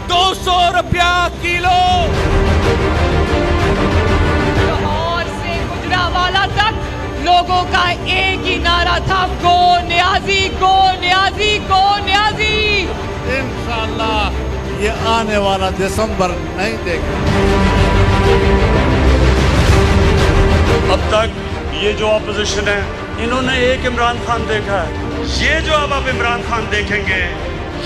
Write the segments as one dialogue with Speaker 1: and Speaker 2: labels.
Speaker 1: 200 रुपया किलो।
Speaker 2: लाहौर से गुजरांवाला तक लोगों का एक ही नारा था, गो न्याजी, गो न्याजी, गो न्याजी।
Speaker 3: इंशाअल्लाह ये आने वाला दिसंबर नहीं देगा।
Speaker 4: अब तक ये जो ऑपोजिशन है, इन्होंने एक इमरान खान देखा है। ये जो अब आप इमरान खान देखेंगे,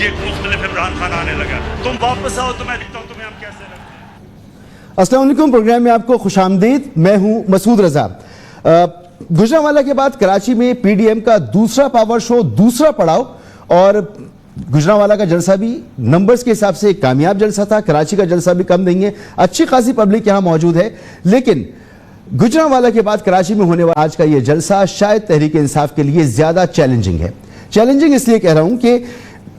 Speaker 4: ये मुख्तलिफ इमरान खान आने लगा। तुम वापस आओ तो मैं दिखता हूँ तुम्हें हम कैसे लगते हैं।
Speaker 5: अस्सलाम वालेकुम, प्रोग्राम में आपको खुशामदीद। मैं हूं मसूद रजा। गुजरांवाला के बाद कराची में पीडीएम का दूसरा पावर शो, दूसरा पड़ाव, और गुजरांवाला का जलसा भी नंबर्स के हिसाब से एक कामयाब जलसा था। कराची का जलसा भी कम नहीं है, अच्छी खासी पब्लिक यहां मौजूद है। लेकिन गुजरांवाला के बाद कराची में होने वाला आज का यह जलसा शायद तहरीक इंसाफ के लिए ज्यादा चैलेंजिंग है। चैलेंजिंग इसलिए कह रहा हूं कि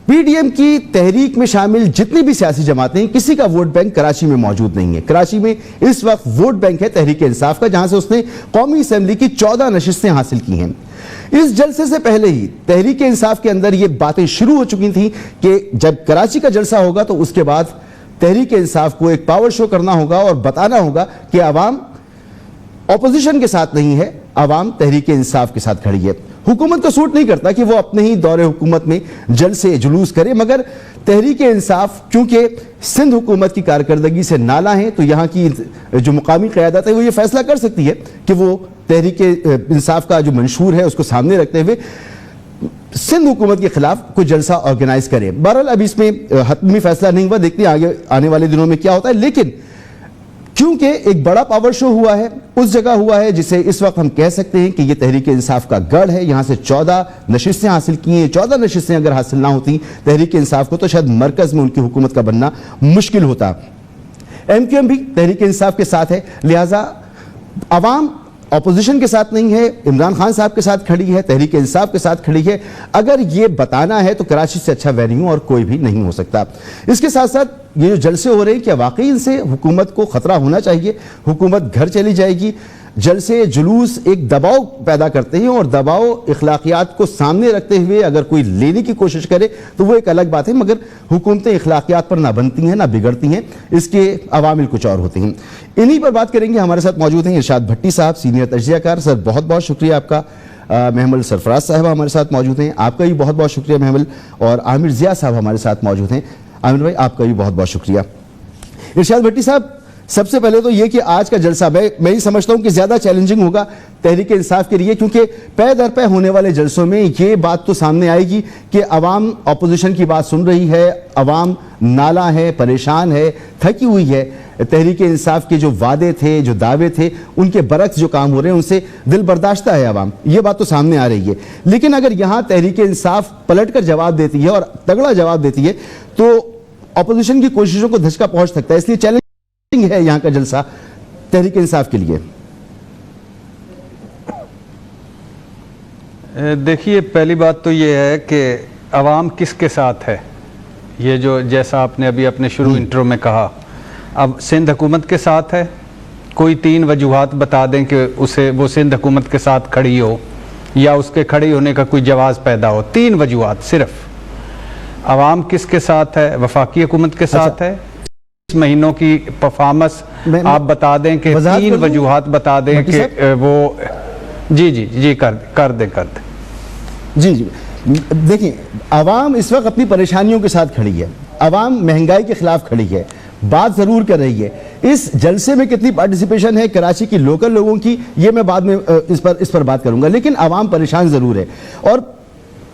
Speaker 5: पीडीएम की तहरीक में शामिल जितनी भी सियासी जमातें हैं, किसी का वोट बैंक कराची में मौजूद नहीं है। कराची में इस वक्त वोट बैंक है तहरीक इंसाफ का, जहां से उसने कौमी असेंबली की 14 नशिस्तें हासिल की हैं। इस जलसे से पहले ही तहरीक इंसाफ के अंदर ये बातें शुरू हो चुकी थी कि जब कराची का जलसा होगा तो उसके बाद तहरीक इंसाफ को एक पावर शो करना होगा और बताना होगा कि अवाम ऑपोजिशन के साथ नहीं है, अवाम तहरीक इंसाफ के साथ खड़ी है। हुकूमत को सूट नहीं करता कि वो अपने ही दौरे हुकूमत में जलसे जुलूस करे, मगर तहरीक इंसाफ क्योंकि सिंध हुकूमत की कारकर्दगी से नाला है, तो यहाँ की जो मुकामी क़यादत है वो ये फैसला कर सकती है कि वो तहरीक इंसाफ का जो मंशूर है उसको सामने रखते हुए सिंध हुकूमत के खिलाफ कोई जलसा ऑर्गेनाइज करे। बहरहाल अभी इसमें हतमी फैसला नहीं हुआ, देखते हैं आगे आने वाले दिनों में क्या होता है। लेकिन क्योंकि एक बड़ा पावर शो हुआ है, उस जगह हुआ है जिसे इस वक्त हम कह सकते हैं कि यह तहरीक इंसाफ का गढ़ है। यहां से 14 नशिस्तें हासिल की हैं। 14 नशिस्तें अगर हासिल ना होती तहरीक इंसाफ को तो शायद मरकज में उनकी हुकूमत का बनना मुश्किल होता। एमक्यूएम भी तहरीक इंसाफ के साथ है, लिहाजा अवाम ऑपोजिशन के साथ नहीं है, इमरान खान साहब के साथ खड़ी है, तहरीक इंसाफ के साथ खड़ी है। अगर ये बताना है तो कराची से अच्छा वेन्यू और कोई भी नहीं हो सकता। इसके साथ साथ ये जो जलसे हो रहे हैं, क्या वाकई इनसे हुकूमत को खतरा होना चाहिए? हुकूमत घर चली जाएगी? जलसे जुलूस एक दबाव पैदा करते हैं और दबाव इखलाकियात को सामने रखते हुए अगर कोई लेने की कोशिश करे तो वो एक अलग बात है, मगर हुकूमतें इखलाकियात पर ना बनती हैं ना बिगड़ती हैं, इसके अवामिल कुछ और होते हैं। इन्हीं पर बात करेंगे। हमारे साथ मौजूद हैं इरशाद भट्टी साहब, सीनियर तजज़ियाकार। सर बहुत बहुत शुक्रिया आपका। महमल सरफराज साहब हमारे साथ मौजूद हैं, आपका भी बहुत बहुत शुक्रिया महमल। और आमिर ज़िया साहब हमारे साथ मौजूद हैं। आमिर भाई आपका भी बहुत बहुत शुक्रिया। इरशाद भट्टी साहब, सबसे पहले तो यह कि आज का जलसा मैं ही समझता हूं कि ज्यादा चैलेंजिंग होगा तहरीक इंसाफ के लिए, क्योंकि पै दर पै होने वाले जलसों में यह बात तो सामने आएगी कि अवाम ऑपोजिशन की बात सुन रही है, अवाम नाला है, परेशान है, थकी हुई है। तहरीक इंसाफ के जो वादे थे, जो दावे थे, उनके बरक्स जो काम हो रहे हैं उनसे दिल बर्दाश्ता है अवाम, यह बात तो सामने आ रही है। लेकिन अगर यहां तहरीक इंसाफ पलट कर जवाब देती है और तगड़ा जवाब देती है तो ऑपोजिशन की कोशिशों को धचका पहुंच सकता है। इसलिए चैलेंज है यहां का जलसा तहरीक इंसाफ के लिए।
Speaker 6: देखिए, पहली बात तो यह है कि अवाम किसके साथ है। ये जो जैसा आपने अभी अपने शुरू इंट्रो में कहा, अब सिंध हुकूमत के साथ है। कोई 3 वजूहात बता दें कि उसे वो सिंध हुकूमत के साथ खड़ी हो या उसके खड़ी होने का कोई जवाज़ पैदा हो। 3 वजूहात सिर्फ। अवाम किसके साथ है? वफाकी हुकूमत के साथ है। महीनों की परफॉर्मेंस आप बता दें कि 3 वजूहात बता दें कि वो जी कर दें जी।
Speaker 5: देखिए, अवाम इस वक्त अपनी परेशानियों के साथ खड़ी है, अवाम महंगाई के खिलाफ खड़ी है, बात जरूर कर रही है। इस जलसे में कितनी पार्टिसिपेशन है कराची की लोकल लोगों की, ये मैं बाद में इस पर बात करूंगा, लेकिन अवाम परेशान जरूर है। और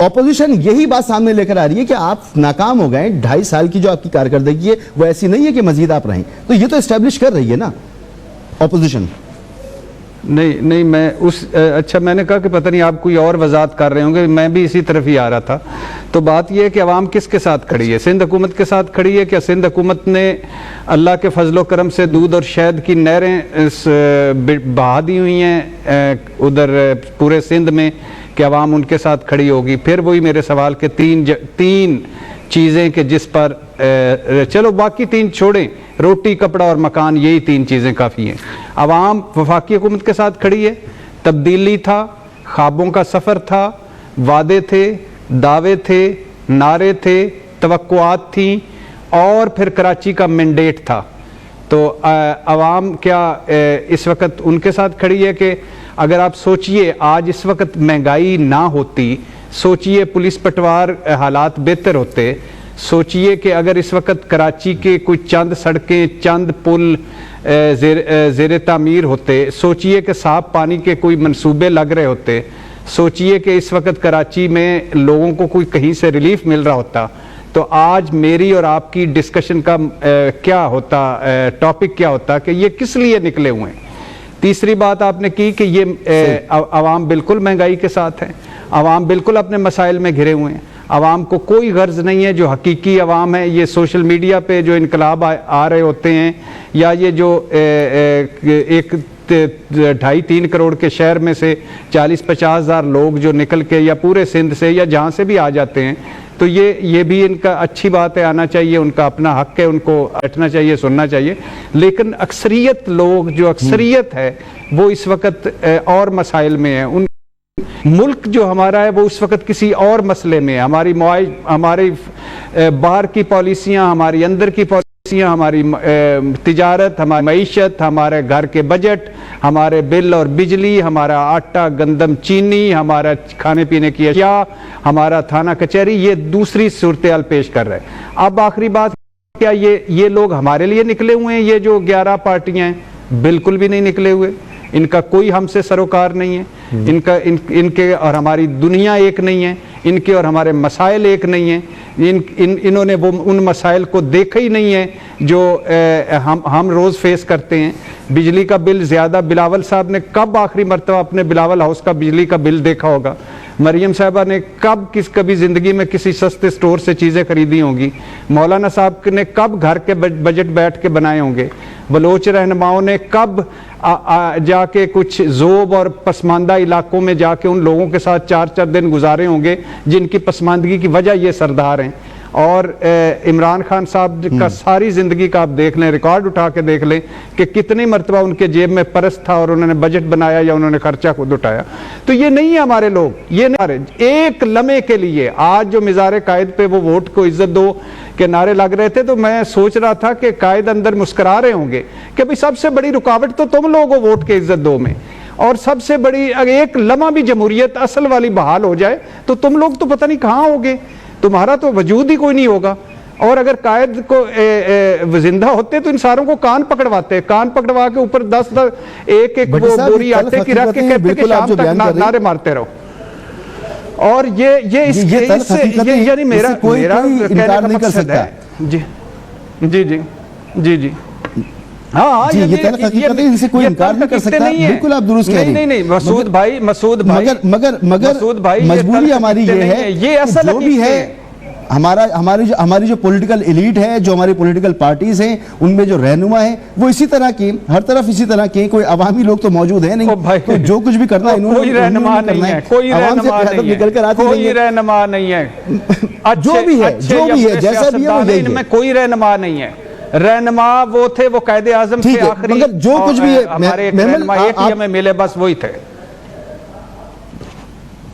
Speaker 5: ऑपोजिशन यही बात सामने लेकर आ रही है कि आप नाकाम हो गए, 2.5 साल की जो आपकी कारकर्दगी है वो ऐसी नहीं है कि मजीद आप रहें। तो ये तो एस्टेब्लिश कर रही है ना ऑपोजिशन।
Speaker 6: नहीं मैं अच्छा, मैंने कहा कि पता नहीं आप कोई और वजाहत कर रहे होंगे, मैं भी इसी तरफ ही आ रहा था। तो बात यह है कि अवाम किसके साथ खड़ी है? सिंध हुकूमत के साथ खड़ी है। क्या सिंध हुकूमत ने अल्लाह के फजलो करम से दूध और शहद की नहरें बहा दी हुई हैं उधर पूरे सिंध में, कि अवाम उनके साथ खड़ी होगी? फिर वही मेरे सवाल के तीन चीज़ें कि जिस पर चलो बाकी 3 छोड़ें, रोटी कपड़ा और मकान, यही 3 चीज़ें काफ़ी हैं। अवाम वफाकी हुकूमत के साथ खड़ी है। तब्दीली था, ख्वाबों का सफ़र था, वादे थे, दावे थे, नारे थे, तवक्कुआत थी, और फिर कराची का मैंडेट था। तो अवाम क्या इस वक्त उनके साथ खड़ी है कि अगर आप सोचिए आज इस वक्त महंगाई ना होती, सोचिए पुलिस पटवार हालात बेहतर होते, सोचिए कि अगर इस वक्त कराची के कोई चंद सड़कें, चंद पुल ज़ेर तामीर होते, सोचिए कि साफ पानी के कोई मंसूबे लग रहे होते, सोचिए कि इस वक्त कराची में लोगों को कोई कहीं से रिलीफ मिल रहा होता, तो आज मेरी और आपकी डिस्कशन का क्या होता, टॉपिक क्या होता कि ये किस लिए निकले हुए हैं। तीसरी बात आपने की कि ये अवाम बिल्कुल महंगाई के साथ है, अवाम बिल्कुल अपने मसाइल में घिरे हुए हैं, अवाम को कोई गर्ज नहीं है। जो हकीकी अवाम है ये सोशल मीडिया पे जो इनकलाब आ रहे होते हैं, या ये जो एक 2.5-3 करोड़ के शहर में से 40-50 हज़ार लोग जो निकल के या पूरे सिंध से या जहाँ से भी आ जाते हैं, तो ये भी इनका अच्छी बात है, आना चाहिए, उनका अपना हक है, उनको बैठना चाहिए, सुनना चाहिए। लेकिन अक्सरियत लोग, जो अक्सरियत है वो इस वक्त और मसाइल में है। उन मुल्क जो हमारा है वो उस वक्त किसी और मसले में है। हमारी बाहर की पॉलिसियाँ, हमारी अंदर की पॉलिसियाँ, हमारी तिजारत, हमारी मईशत, हमारे घर के बजट, हमारे बिल और बिजली, हमारा आटा, गंदम, चीनी, हमारा खाने पीने की अशिया, हमारा थाना कचहरी, ये दूसरी सूरत-ए-हाल पेश कर रहे हैं। अब आखिरी बात, क्या ये लोग हमारे लिए निकले हुए हैं? ये जो 11 पार्टियां हैं बिल्कुल भी नहीं निकले हुए, इनका कोई हमसे सरोकार नहीं है, इनके और हमारी दुनिया एक नहीं है, इनके और हमारे मसाइल एक नहीं है, इन्होंने वो उन मसाइल को देखा ही नहीं है जो हम रोज़ फेस करते हैं। बिजली का बिल ज़्यादा, बिलावल साहब ने कब आखिरी मरतबा अपने बिलावल हाउस का बिजली का बिल देखा होगा? मरियम साहबा ने कभी ज़िंदगी में किसी सस्ते स्टोर से चीज़ें खरीदी होंगी? मौलाना साहब ने कब घर के बजट बैठ के बनाए होंगे? बलोच रहनुमाओं ने कब जाके कुछ ज़ोब और पसमानदा इलाकों में जाके उन लोगों के साथ 4-4 दिन गुजारे होंगे जिनकी पसमानदगी की वजह ये सरदार हैं? और इमरान खान साहब का सारी ज़िंदगी का आप देख लें, रिकॉर्ड उठा के देख लें कि कितनी मरतबा उनके जेब में परस था और उन्होंने बजट बनाया या उन्होंने खर्चा खुद उठाया। तो ये नहीं है हमारे लोग, ये नहीं। एक लम्हे के लिए आज जो मिज़ार कायद पे वो वोट को इज्जत दो के नारे लग रहे थे, तो मैं सोच रहा था कि कायद अंदर मुस्कुरा रहे होंगे कि भाई सबसे बड़ी रुकावट तो तुम लोग हो वोट के इज्जत दो में, और सबसे बड़ी अगर एक लम्हा भी जमहूरियत असल वाली बहाल हो जाए तो तुम लोग तो पता नहीं कहाँ होगे, तुम्हारा तो वजूद ही कोई नहीं होगा। और अगर कायद को जिंदा होते तो इन सारों को कान पकड़वाते, कान पकड़वा के ऊपर 10-10 एक वो बोरी आटे की रख के कहते कि शाम तक नारे मारते रहो। और ये यानी मेरा कहने का मकसद है। जी जी जी जी जी हाँ,
Speaker 5: ये इनसे कोई इनकार नहीं कर सकता। बिल्कुल आप दुरुस्त कह रहे हैं।
Speaker 6: नहीं मसूद भाई
Speaker 5: मगर मजबूरी हमारी ये है,
Speaker 6: ये असल
Speaker 5: जो भी है हमारी जो पॉलिटिकल एलीट है, जो हमारी पॉलिटिकल पार्टीज हैं, उनमें जो रहनुमा है वो इसी तरह के, हर तरफ इसी तरह के, कोई अवामी लोग तो मौजूद है नहीं, तो जो कुछ भी करना है
Speaker 6: कोई रहनुमा नहीं है, कोई रहनुमा नहीं है,
Speaker 5: जो भी है जैसा भी है,
Speaker 6: इनमें कोई रहनुमा नहीं है। रहनुमा वो थे, वो कायदे आजम थे आखिरी,
Speaker 5: मगर जो कुछ भी है
Speaker 6: हमारे एक ही हमें मिले, बस वही थे।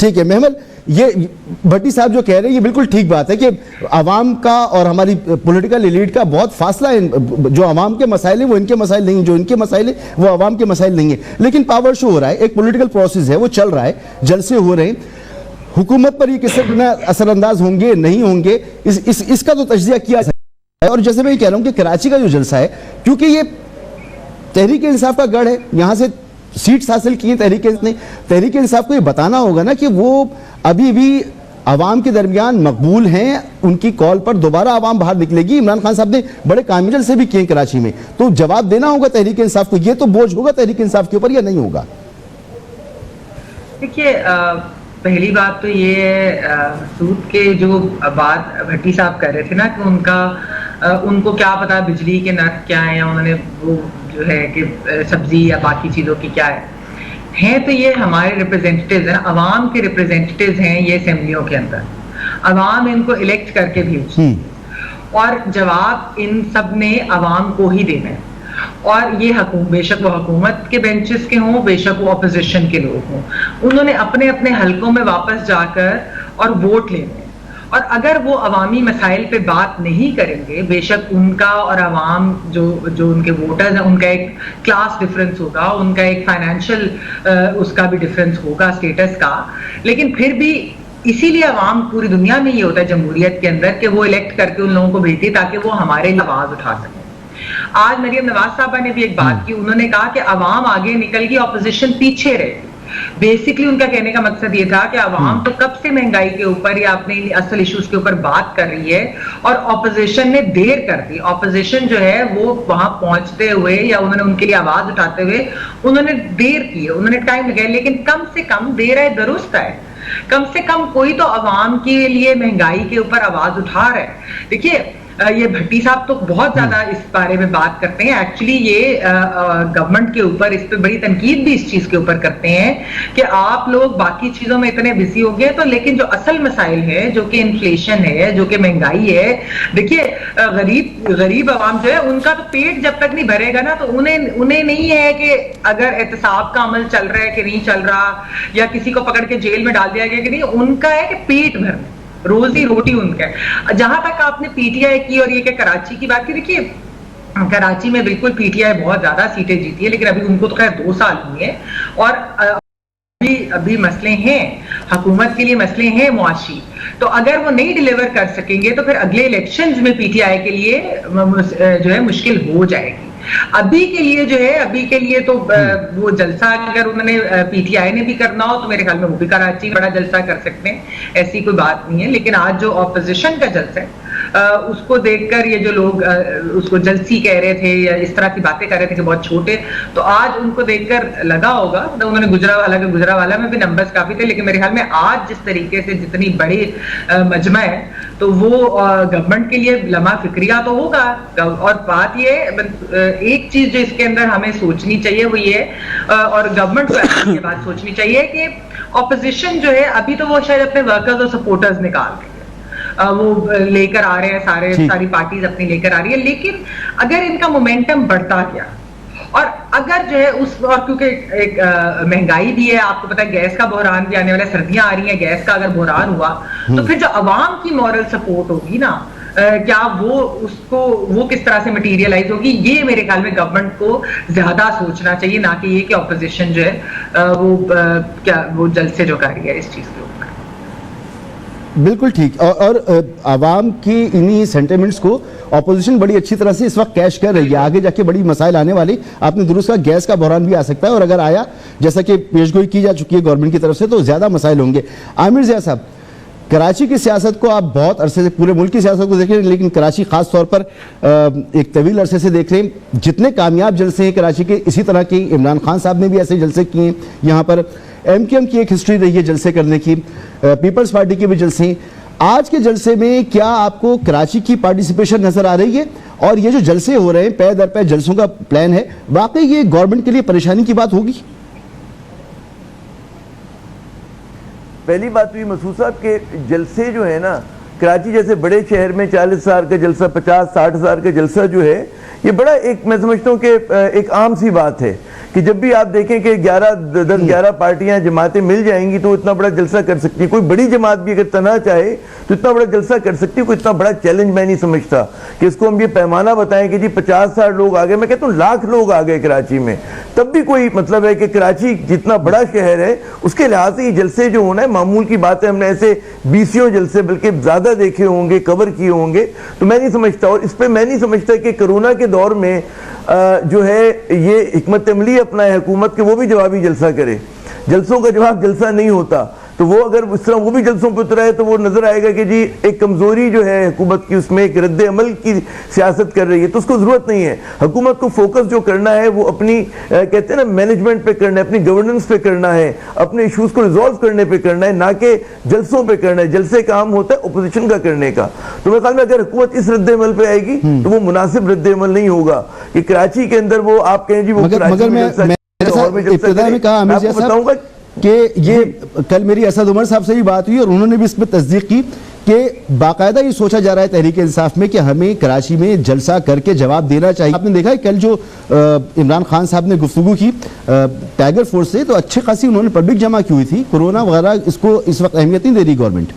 Speaker 5: ठीक है महमल, ये भट्टी साहब जो कह रहे हैं ये बिल्कुल ठीक बात है कि आवाम का और हमारी पॉलिटिकल एलीट का बहुत फासला है। जो आवाम के मसाइल हैं वो इनके मसाइल नहीं, जो इनके मसाइल हैं वो आवाम के मसाइल नहीं है। लेकिन पावर शो हो रहा है, एक पॉलिटिकल प्रोसेस है, वो चल रहा है, जलसे हो रहे हैं। हुकूमत पर ये किस तरह असरअंदाज होंगे नहीं होंगे, इसका तो तज्जिया किया जाए। और जैसे मैं ये कह रहा हूं कि कराची का जो जलसा है, क्योंकि ये तहरीक इंसाफ का गढ़ है, यहां से सीट्स हासिल की तहरीक इंसाफ को ये बताना होगा ना कि वो अभी भी आवाम के दरमियान मकबूल हैं, उनकी कॉल पर दोबारा आवाम बाहर निकलेगी। इमरान खान साहब ने बड़े कामिल से भी किए कराची में, तो जवाब देना होगा तहरीक इंसाफ को। ये तो बोझ होगा तहरीक इंसाफ के ऊपर या नहीं होगा?
Speaker 7: देखिए, पहली बात तो ये है, सूद के जो बात भट्टी साहब कह रहे थे ना कि उनको क्या पता बिजली के नर्क क्या है, या उन्होंने वो जो है कि सब्जी या बाकी चीज़ों की क्या है तो ये हमारे रिप्रेजेंटेटिव्स हैं, अवाम के रिप्रेजेंटेटिव्स हैं ये असेंबलियों के अंदर। अवाम इनको इलेक्ट करके भेजती और जवाब इन सब ने अवाम को ही देना है। और ये बेशक वो हुकूमत के बेंचेस के हों, बेशक वो अपोजिशन के लोग हों, उन्होंने अपने अपने हलकों में वापस जाकर और वोट लेने और अगर वो अवामी मसाइल पे बात नहीं करेंगे, बेशक उनका और अवाम जो उनके वोटर्स हैं उनका एक क्लास डिफरेंस होगा, उनका एक फाइनेंशियल उसका भी डिफरेंस होगा, स्टेटस का, लेकिन फिर भी इसीलिए अवाम पूरी दुनिया में ये होता है जमहूरियत के अंदर कि वो इलेक्ट करके उन लोगों को भेजती ताकि वो हमारे लिए आवाज उठा सकें। आज मरियम नवाज साहबा ने भी एक बात की, उन्होंने कहा कि अवाम आगे निकल गई, ऑपोजिशन पीछे रह गई। बेसिकली उनका कहने का मकसद ये था कि अवाम तो कब से महंगाई के ऊपर या अपने असल इश्यूज के ऊपर बात कर रही है और ऑपोजिशन ने देर कर दी। ऑपोजिशन जो है वो वहां पहुंचते हुए या उन्होंने उनके लिए आवाज उठाते हुए उन्होंने देर की है, उन्होंने टाइम लगाया, लेकिन कम से कम देर है दुरुस्त है। कम से कम कोई तो अवाम के लिए महंगाई के ऊपर आवाज उठा रहा है। देखिए ये भट्टी साहब तो बहुत ज्यादा इस बारे में बात करते हैं, एक्चुअली ये गवर्नमेंट के ऊपर इस पे बड़ी तनकीद भी इस चीज के ऊपर करते हैं कि आप लोग बाकी चीजों में इतने बिजी हो गए, तो लेकिन जो असल मसाइल है जो कि इन्फ्लेशन है, जो कि महंगाई है, देखिए गरीब अवाम जो है उनका तो पेट जब तक नहीं भरेगा ना, तो उन्हें नहीं है कि अगर एहतसाब का अमल चल रहा है कि नहीं चल रहा या किसी को पकड़ के जेल में डाल दिया गया कि नहीं, उनका है कि पेट भरना, रोजी रोटी उनका है। जहां तक आपने पीटीआई की और ये कि कराची की बात की, देखिए कराची में बिल्कुल पीटीआई बहुत ज्यादा सीटें जीती है, लेकिन अभी उनको तो खैर 2 साल हुए हैं और अभी मसले हैं, हुकूमत के लिए मसले हैं मुआशी, तो अगर वो नहीं डिलीवर कर सकेंगे तो फिर अगले इलेक्शंस में पीटीआई के लिए जो है मुश्किल हो जाएगी। अभी के लिए तो वो जलसा अगर उन्होंने पीटीआई ने भी करना हो तो मेरे ख्याल में वो भी कराची में बड़ा जलसा कर सकते हैं, ऐसी कोई बात नहीं है। लेकिन आज जो ऑपोजिशन का जलसा है उसको देखकर ये जो लोग उसको जलसी कह रहे थे या इस तरह की बातें कर रहे थे कि बहुत छोटे, तो आज उनको देखकर लगा होगा, तो उन्होंने गुजरावाला में भी नंबर्स काफी थे, लेकिन मेरे ख्याल में आज जिस तरीके से जितनी बड़ी मजमा है तो वो गवर्नमेंट के लिए लम्हा फिक्रिया तो होगा। और बात ये एक चीज जो इसके अंदर हमें सोचनी चाहिए वो ये और गवर्नमेंट को ये बात सोचनी चाहिए कि ऑपोजिशन जो है अभी तो वो शायद अपने वर्कर्स और सपोर्टर्स निकाल रहे हैं, वो लेकर आ रहे हैं, सारी पार्टीज अपनी लेकर आ रही है, लेकिन अगर इनका मोमेंटम बढ़ता गया और अगर जो है और क्योंकि एक महंगाई भी है, आपको पता है गैस का बहरान भी आने वाला है, सर्दियां आ रही हैं, गैस का अगर बहरान हुआ तो फिर जो अवाम की मॉरल सपोर्ट होगी ना, क्या वो किस तरह से मटीरियलाइज होगी, ये मेरे ख्याल में गवर्नमेंट को ज्यादा सोचना चाहिए, ना कि ये कि ऑपोजिशन जो है वो जलसे जो कर रही है इस चीज के ऊपर।
Speaker 5: बिल्कुल ठीक। और आवाम की इन्हीं सेंटिमेंट्स को ऑपोजिशन बड़ी अच्छी तरह से इस वक्त कैश कर रही है। आगे जाके बड़ी मसाइल आने वाली, आपने दुरुस्त कहा, गैस का बहरान भी आ सकता है और अगर आया जैसा कि पेशगोई की जा चुकी है गवर्नमेंट की तरफ से तो ज्यादा मसाइल होंगे। आमिर ज़िया साहब, कराची की सियासत को आप बहुत अरसे से, पूरे मुल्क की सियासत को देख रहे हैं, लेकिन कराची खास तौर पर एक तवील अरसे से देख रहे हैं। जितने कामयाब जलसे हैं कराची के, इसी तरह के इमरान खान साहब ने भी ऐसे जलसे किए हैं, यहाँ पर एमक्यूएम की एक हिस्ट्री रही है जलसे करने की, पीपल्स पार्टी के भी जलसे हैं। आज के जलसे में क्या आपको कराची की पार्टिसिपेशन नजर आ रही है? और ये जो जलसे हो रहे हैं, पै दर पै जलसों का प्लान है, वाकई ये गवर्नमेंट के लिए परेशानी की बात होगी?
Speaker 8: पहली बात तो ये मसूद साहब के जलसे जो है ना, कराची जैसे बड़े शहर में 40 हज़ार का जलसा, 50-60 हज़ार का जलसा जो है, ये बड़ा एक, मैं समझता हूँ कि एक आम सी बात है कि जब भी आप देखें कि 10-11 पार्टियां जमातें मिल जाएंगी तो इतना बड़ा जलसा कर सकती है। कोई बड़ी जमात भी अगर तना चाहे तो इतना बड़ा जलसा कर सकती है। कोई इतना बड़ा चैलेंज मैं नहीं समझता कि इसको हम ये पैमाना बताएं कि जी 50-60 लोग आ गए। मैं कहता हूँ लाख लोग आ गए कराची में, तब भी कोई मतलब है कि कराची जितना बड़ा शहर है उसके लिहाज से ये जलसे जो होना है मामूल की बात है। हमने ऐसे 20 जलसे बल्कि ज्यादा देखे होंगे, कवर किए होंगे, तो मैं नहीं समझता। और इस पर मैं नहीं समझता कि कोरोना के दौर में जो है ये हिकमत अमली अपना है हुकूमत के, वो भी जवाबी जलसा करे। जलसों का जवाब जलसा नहीं होता, तो वो अगर इस तरह वो भी जलसों पर उतरा है तो वो नजर आएगा कि जी एक कमजोरी जो है हुकूमत की, उसमें एक रद्द अमल की सियासत कर रही है, तो उसको जरूरत नहीं है। हुकूमत को फोकस जो करना है वो अपनी कहते हैं ना मैनेजमेंट पे करना है, अपनी गवर्नेंस पे करना है, अपने इशूज को रिजॉल्व करने पे करना है, ना कि जलसों पे करना है। जलसे काम होता है अपोजिशन का करने का। तो मेरे ख्याल में अगर हुकूमत इस रद्द अमल पे आएगी तो वो मुनासिब रद्द अमल नहीं होगा कि कराची के अंदर वो आप कहें जी वो
Speaker 5: बताऊंगा कि ये कल मेरी असद उमर साहब से भी बात हुई और उन्होंने भी इस पर तस्दीक की कि बाकायदा ये सोचा जा रहा है तहरीक इंसाफ में कि हमें कराची में जलसा करके जवाब देना चाहिए। आपने देखा है कल जो इमरान खान साहब ने गुफ्तगू की टाइगर फोर्स से, तो अच्छी खासी उन्होंने पब्लिक जमा की हुई थी। कोरोना वगैरह इसको इस वक्त अहमियत नहीं दे रही गवर्नमेंट।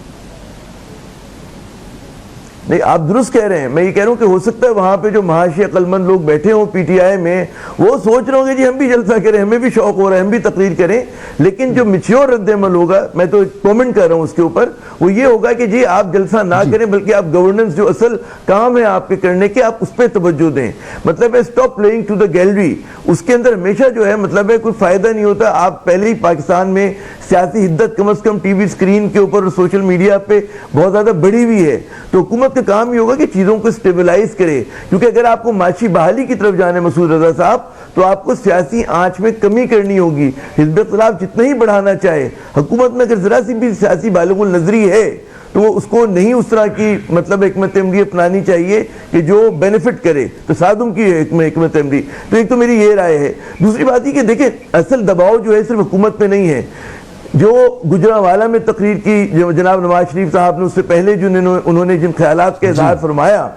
Speaker 8: नहीं, आप दुरुस्त कह रहे हैं। मैं ये कह रहा हूँ कि हो सकता है वहां पे जो महाशय अक्लमंद लोग बैठे हों पीटीआई में, वो सोच रहे होंगे जी हम भी जलसा करें, हमें भी शौक हो रहा है, हम भी तकरीर करें। लेकिन जो मिच्योर रद्द-ए-अमल होगा, मैं तो कमेंट कर रहा हूँ उसके ऊपर, वो ये होगा कि जी आप जलसा ना करें, बल्कि आप गवर्नेंस जो असल काम है आपके करने के, आप उस पर तवज्जो दें। मतलब है stop playing to the gallery. उसके अंदर हमेशा जो है मतलब है कोई फायदा नहीं होता। आप पहले ही पाकिस्तान में सियासी हिद्दत कम से कम टीवी स्क्रीन के ऊपर और सोशल मीडिया पे बहुत ज्यादा बढ़ी हुई है। तो हुकूमत का काम ये होगा कि चीजों को स्टेबलाइज करे, क्योंकि अगर आपको माशी बहाली की तरफ जाने मसूद रजा साहब, तो आपको सियासी आंच में कमी करनी होगी। हिज़्ब इख्तिलाफ जितना ही बढ़ाना चाहे, हुकूमत में अगर जरा सी भी सियासी बालिगुल नजरी है तो वो उसको नहीं उस तरह की मतलब हिकमत अमली अपनानी चाहिए कि जो बेनिफिट करे, तो सादुम की हिकमत अमली। तो एक तो मेरी ये राय है। दूसरी बात ये कि देखें, असल दबाव जो है सिर्फ हुकूमत पे नहीं है। जो गुजरांवाला में तकरीर की जो जनाब नवाज शरीफ साहब ने, उससे पहले जो उन्होंने जिन ख्यालात का इजहार फरमाया,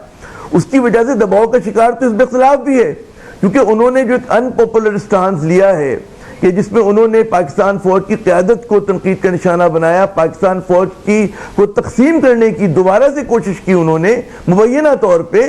Speaker 8: उसकी वजह से दबाव का शिकार तो हिज़्ब इख्तिलाफ भी है, क्योंकि उन्होंने जो एक अनपॉपुलर स्टांस लिया है कि जिसमें उन्होंने पाकिस्तान फौज की क़यादत को तनकीद का निशाना बनाया, पाकिस्तान फौज की को तकसीम करने की दोबारा से कोशिश की उन्होंने मुबैना तौर पे,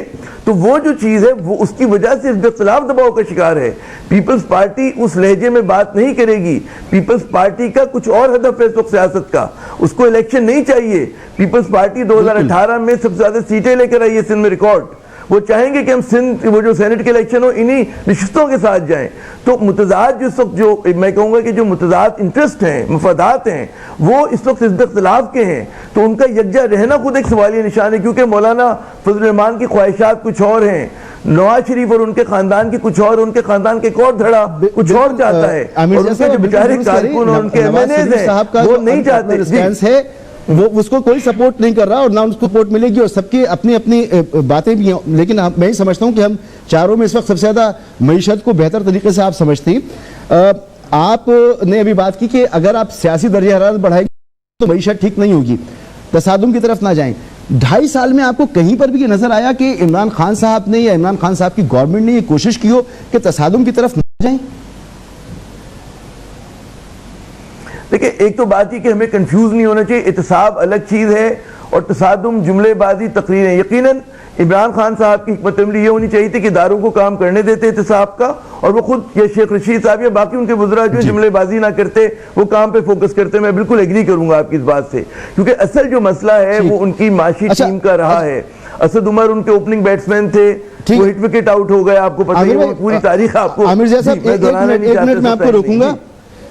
Speaker 8: तो वो जो चीज़ है वो उसकी वजह से हिज़्ब इख्तिलाफ दबाव का शिकार है। पीपल्स पार्टी उस लहजे में बात नहीं करेगी। पीपल्स पार्टी का कुछ और हदफ है इस वक्त सियासत का, उसको इलेक्शन नहीं चाहिए। पीपल्स पार्टी 2018 में सबसे ज़्यादा सीटें लेकर आई है सिंध में रिकॉर्ड। वो चाहेंगे कि हम सिंध वो जो सेनेट के इलेक्शन हो इन्हीं नशिस्तों के साथ जाएं। तो मुतज़ाद जिस वक्त जो मैं कहूँगा कि जो मुतज़ाद इंटरेस्ट हैं, मफादात हैं, वो इस वक्त हिज़्ब इख्तिलाफ के हैं। तो उनका यकजा रहना खुद एक सवालिया निशान है, क्योंकि मौलाना फजल रहमान की ख्वाहिशात कुछ और हैं, नवाज शरीफ और उनके खानदान की कुछ और, उनके खानदान के एक और धड़ा कुछ और चाहता है, और उनके जो बेचारे कारकुन और उनके एमएनएज हैं वो नहीं चाहते।
Speaker 5: वो उसको कोई सपोर्ट नहीं कर रहा और ना उसको सपोर्ट मिलेगी, और सबकी अपनी अपनी बातें भी हैं। लेकिन मैं ही समझता हूं कि हम चारों में इस वक्त सबसे ज्यादा मईशत को बेहतर तरीके से आप समझती हैं। आपने अभी बात की कि अगर आप सियासी दर्जा हरारत बढ़ाएंगे तो मईशत ठीक नहीं होगी, तसादुम की तरफ ना जाएं। 2.5 साल में आपको कहीं पर भी ये नजर आया कि इमरान खान साहब ने या इमरान खान साहब की गवर्नमेंट ने ये कोशिश की हो कि तसादुम की तरफ ना जाएं?
Speaker 8: देखिए, एक तो बात ही कि हमें कंफ्यूज नहीं होना चाहिए। इत्तेसाब अलग चीज़ है और तसादुम जुमलेबाजी तकरीरें। यकीनन इमरान खान साहब की हिकमत अमली ये होनी चाहिए थी कि इदारों को काम करने देते इत्तेसाब का, और वो खुद या शेख रशीद साहब या बाकी उनके वज़रा जो जुमलेबाजी ना करते, वो काम पे फोकस करते। मैं बिल्कुल एग्री करूंगा आपकी इस बात से, क्योंकि असल जो मसला है वो उनकी माशी टीम का रहा है। असद उमर उनके ओपनिंग बैट्समैन थे, वो हिट विकेट आउट हो गए, आपको पता ही है, पूरी तारीख आपको।
Speaker 5: आमिर जैसा एक मिनट में आपको रोकूंगा।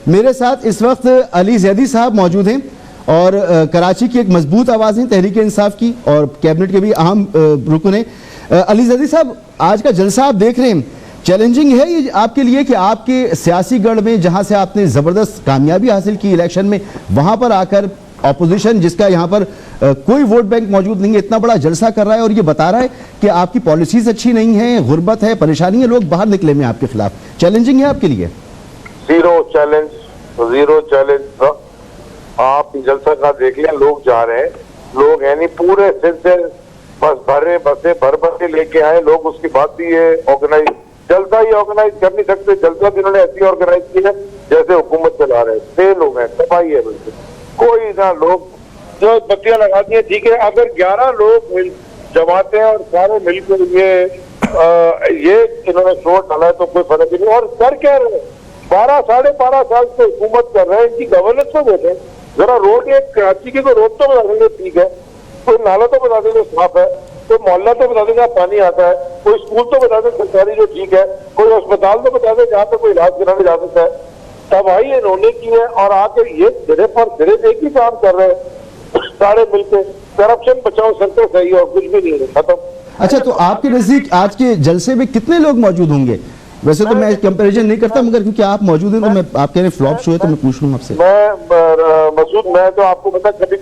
Speaker 5: मेरे साथ इस वक्त अली जैदी साहब मौजूद हैं और कराची की एक मजबूत आवाज है तहरीक इंसाफ की, और कैबिनेट के भी अहम रुकन हैं। अली जैदी साहब, आज का जलसा आप देख रहे हैं, चैलेंजिंग है ये आपके लिए कि आपके सियासी गढ़ में जहां से आपने जबरदस्त कामयाबी हासिल की इलेक्शन में, वहां पर आकर ऑपोजिशन जिसका यहाँ पर कोई वोट बैंक मौजूद नहीं है, इतना बड़ा जलसा कर रहा है और ये बता रहा है कि आपकी पॉलिसीज अच्छी नहीं है, गुर्बत है, परेशानी है, लोग बाहर निकले में आपके खिलाफ। चैलेंजिंग है आपके लिए?
Speaker 9: Zero challenge. आप जलसा का देख लें, लोग जा रहे हैं, लोग है नहीं पूरे सिंध से बस भरे बसे भर बसे लेके आए लोग। उसकी बात भी ये ऑर्गेनाइज जलसा ही ऑर्गेनाइज कर नहीं सकते। जलसा भी उन्होंने ऐसी ऑर्गेनाइज की है जैसे हुकूमत चला रहे हैं। 6 लोग हैं, सफाई है बिल्कुल, कोई ना लोग जो बत्तियां लगा दी है, ठीक है। अगर 11 लोग मिल जमाते हैं और सारे मिलकर ये इन्होंने शोर डाला है तो कोई फर्क नहीं। और कर क्या रहे हैं, 12-12.5 साल से हुकूमत कर रहे हैं, इनकी गवर्नेंस तो देखें जरा। रोड एक कराची की तो रोड तो बता देंगे ठीक है, कोई नाला तो बता देंगे साफ है, कोई मोहल्ला तो बता देंगे पानी आता है, कोई स्कूल तो बता दें सरकारी जो ठीक है, कोई अस्पताल तो बता दें जहाँ पे कोई इलाज कराने जा सकता है। तबाही इन्होंने की है और आके ये सिरे पर सिरे एक ही काम कर रहे हैं सारे मिलकर। करप्शन बचाओ सरकार सही और कुछ भी नहीं है, खत्म।
Speaker 5: अच्छा, तो आपके नजदीक आज के जलसे में कितने लोग मौजूद होंगे? वैसे तो मैं कंपैरिजन नहीं करता, मगर क्योंकि आप मौजूद हैं तो मैं आप कह रहे फ्लॉप शो है तो मैं पूछ लूँ आपसे।
Speaker 9: मसूद, मैं तो आपको पता कभी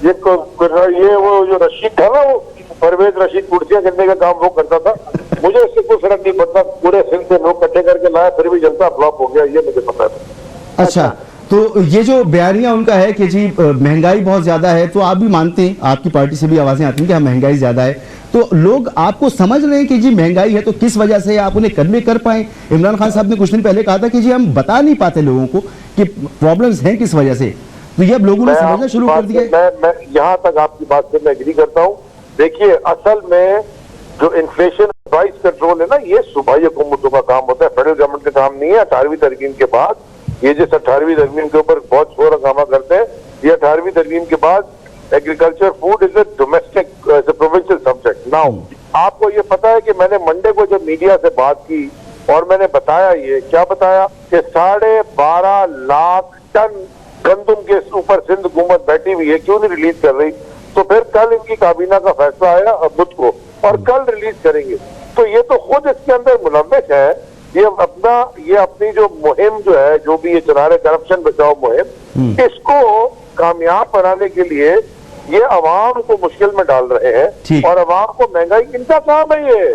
Speaker 9: ये वो जो रशीद था ना, वो परवेज रशीद कुर्सियां गिनने का काम वो करता था। मुझे इससे कोई फर्क नहीं पड़ता, पूरे सिंध से लोग इकट्ठे करके लाया फिर भी जनता फ्लॉप हो गया, ये मुझे पता है।
Speaker 5: अच्छा, तो ये जो बयानिया उनका है कि जी महंगाई बहुत ज्यादा है, तो आप भी मानते हैं, आपकी पार्टी से भी आवाजें आती हैं कि हाँ महंगाई ज्यादा है, तो लोग आपको समझ रहे हैं कि जी महंगाई है, तो किस वजह से आप उन्हें कन्वे कर पाए? इमरान खान साहब ने कुछ दिन पहले कहा था कि जी हम बता नहीं पाते लोगों को कि प्रॉब्लम्स हैं किस वजह से, तो ये अब लोगों ने समझना शुरू कर दिया।
Speaker 9: मैं यहाँ तक आपकी बात से मैं एग्री करता हूँ। देखिए असल में जो इन्फ्लेशन प्राइस कंट्रोल है ना, ये सूबाई हुकूमतों का काम होता है, फेडरल गवर्नमेंट का काम नहीं है। 18वीं तरमीम के बाद ये जिस 18वीं तरमीम के ऊपर बहुत शोर हंगामा करते हैं, ये 18वीं तरमीम के बाद agriculture food is a domestic provincial subject. Now आपको ये पता है कि मैंने मंडे को जब मीडिया से बात की और मैंने बताया, ये क्या बताया कि 12.5 लाख टन गंदुम के ऊपर सिंध हुकूमत बैठी हुई है, क्यों नहीं रिलीज कर रही? तो फिर कल इनकी काबीना का फैसला आया बुध को, और कल रिलीज करेंगे। तो ये तो खुद इसके अंदर मुलव्वस है। ये अपनी जो मुहिम जो है, जो भी ये चला रहे करप्शन बचाओ मुहिम, इसको कामयाब बनाने के लिए ये अवाम को मुश्किल में डाल रहे हैं, और अवाम को महंगाई इनका काम है ये।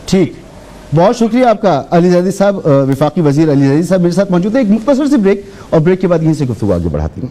Speaker 5: ठीक, बहुत शुक्रिया आपका अली ज़ैदी साहब, विफाकी वजीर अली ज़ैदी साहब मेरे साथ मौजूद है। एक मुख्तसर सी ब्रेक, और ब्रेक के बाद यहीं से गुफ्तगू आगे बढ़ाती हूँ।